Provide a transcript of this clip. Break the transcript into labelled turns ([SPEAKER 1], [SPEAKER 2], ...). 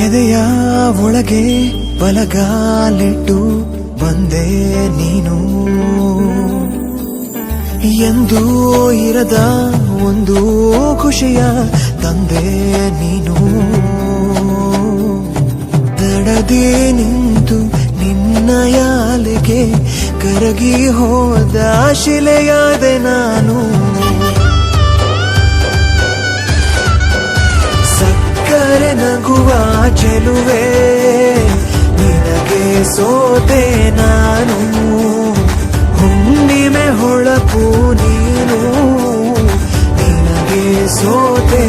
[SPEAKER 1] ಎದೆಯ ಒಳಗೆ ಬಲಗಾಲಿಟ್ಟು ಬಂದೆ ನೀನು, ಎಂದೂ ಇರದ ಒಂದು ಖುಷಿಯ ತಂದೆ ನೀನು. ತಡದೆ ನಿಂತು ನಿನ್ನ ಯಾಲೆಗೆ ಕರಗಿ ಹೋದ ಶಿಲೆಯಾದೆ ನಾನು. ಸಕ್ಕರೆ ನಗುವ ಚೆಲುವೆ ನಿನಗೆ ಸೋತೆ ನಾನು, ಹುಣ್ಣಿಮೆ ಹೊಳಪು ನೀನು ನಿನಗೆ ಸೋತೆ